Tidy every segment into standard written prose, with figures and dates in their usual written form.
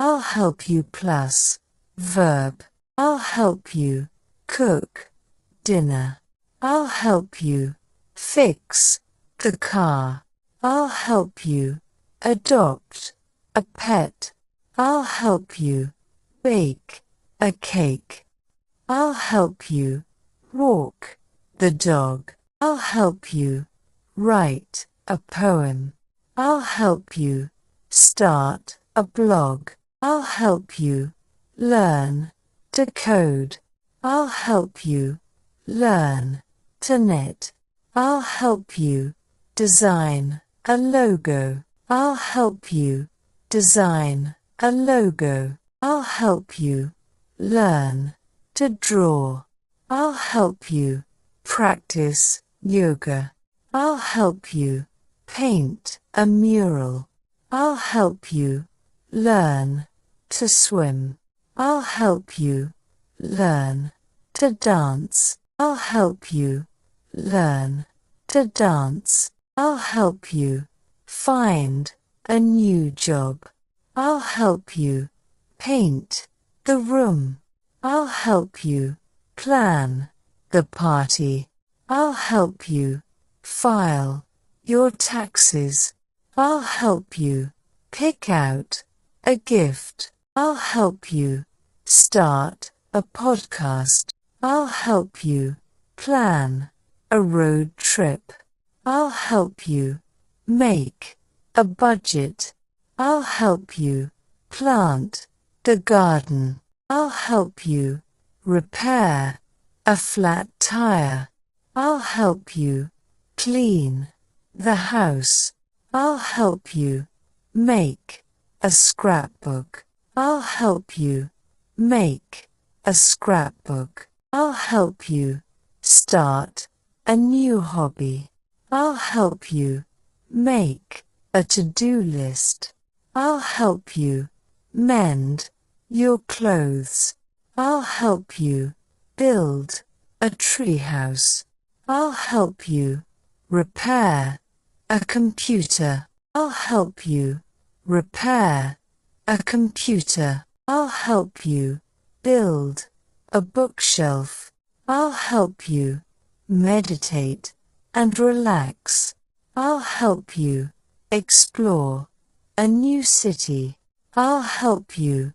I'll help you plus verb. I'll help you cook dinner. I'll help you fix the car. I'll help you adopt a pet. I'll help you bake a cake. I'll help you walk the dog. I'll help you write a poem. I'll help you start a blog. I'll help you learn to code. I'll help you learn to knit. I'll help you design a logo. I'll help you design a logo. I'll help you learn to draw. I'll help you practice yoga. I'll help you paint a mural. I'll help you learn to swim. I'll help you learn to dance. I'll help you learn to dance. I'll help you find a new job. I'll help you paint the room. I'll help you plan the party. I'll help you file your taxes. I'll help you pick out a gift. I'll help you start a podcast. I'll help you plan a road trip. I'll help you make a budget. I'll help you plant the garden. I'll help you repair a flat tire. I'll help you clean the house. I'll help you make a scrapbook. I'll help you make a scrapbook. I'll help you start a new hobby. I'll help you make a to-do list. I'll help you mend your clothes. I'll help you build a treehouse. I'll help you repair a computer. I'll help you repair a computer. I'll help you build a bookshelf. I'll help you meditate and relax. I'll help you explore a new city. I'll help you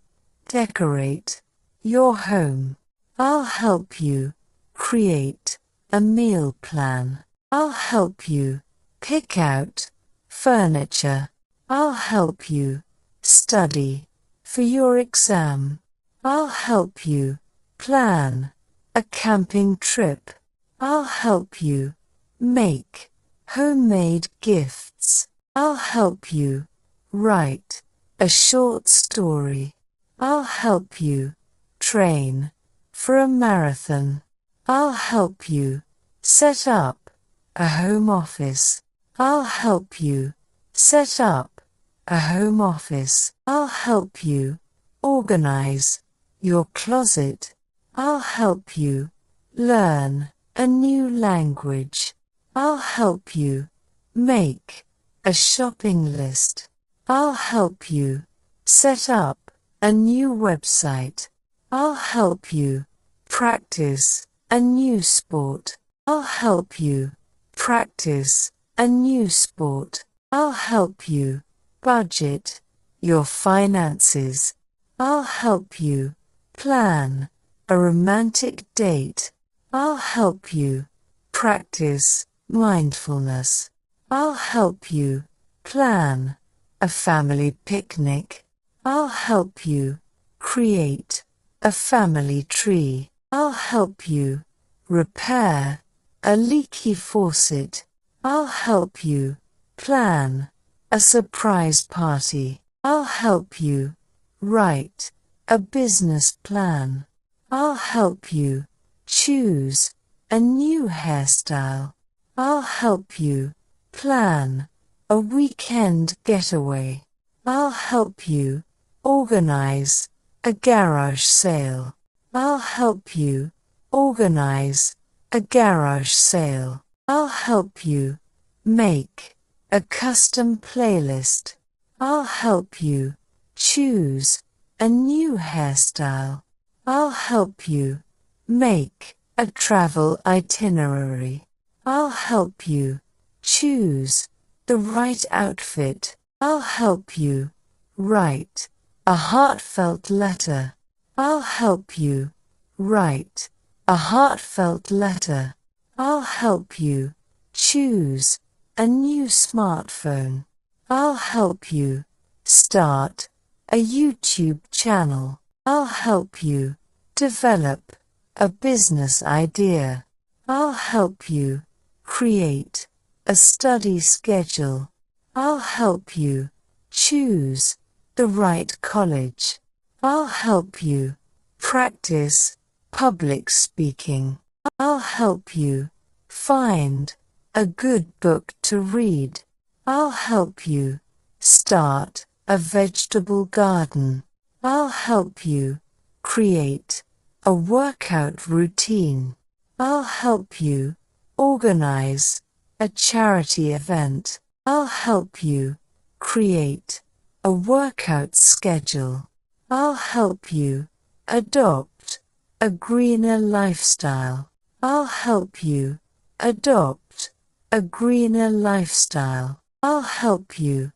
decorate your home. I'll help you create a meal plan. I'll help you pick out furniture. I'll help you study for your exam. I'll help you plan a camping trip. I'll help you make homemade gifts. I'll help you write a short story. I'll help you train for a marathon. I'll help you set up a home office. I'll help you set up a home office. I'll help you organize your closet. I'll help you learn a new language. I'll help you make a shopping list. I'll help you set up a new website. I'll help you practice a new sport. I'll help you practice a new sport. I'll help you budget your finances. I'll help you plan a romantic date. I'll help you practice mindfulness. I'll help you plan a family picnic. I'll help you create a family tree. I'll help you repair a leaky faucet. I'll help you plan a surprise party. I'll help you write a business plan. I'll help you choose a new hairstyle. I'll help you plan a weekend getaway. I'll help you organize a garage sale. I'll help you organize a garage sale. I'll help you make a custom playlist. I'll help you choose a new hairstyle. I'll help you make a travel itinerary. I'll help you choose the right outfit. I'll help you write a heartfelt letter. I'll help you write a heartfelt letter. I'll help you choose a new smartphone. I'll help you start a YouTube channel. I'll help you develop a business idea. I'll help you create a study schedule. I'll help you choose the right college. I'll help you practice public speaking. I'll help you find a good book to read. I'll help you start a vegetable garden. I'll help you create a workout routine. I'll help you organize a charity event. I'll help you create a workout schedule. I'll help you adopt a greener lifestyle. I'll help you adopt a greener lifestyle. I'll help you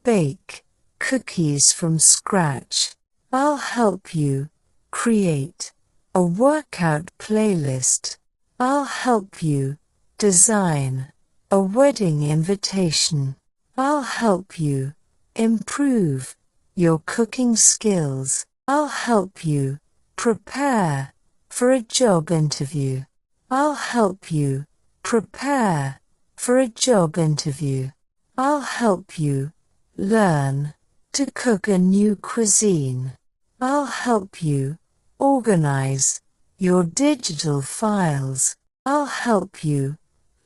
bake cookies from scratch. I'll help you create a workout playlist. I'll help you design a wedding invitation. I'll help you improve your cooking skills. I'll help you prepare for a job interview. I'll help you prepare for a job interview. I'll help you learn to cook a new cuisine. I'll help you organize your digital files. I'll help you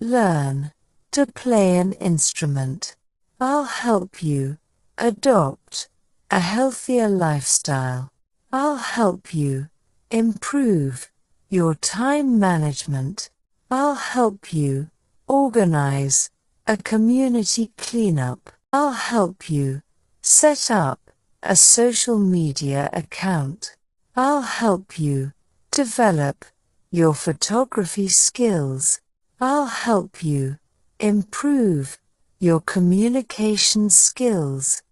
learn to play an instrument. I'll help you adopt a healthier lifestyle. I'll help you improve your time management. I'll help you organize a community cleanup. I'll help you set up a social media account. I'll help you develop your photography skills. I'll help you improve your communication skills.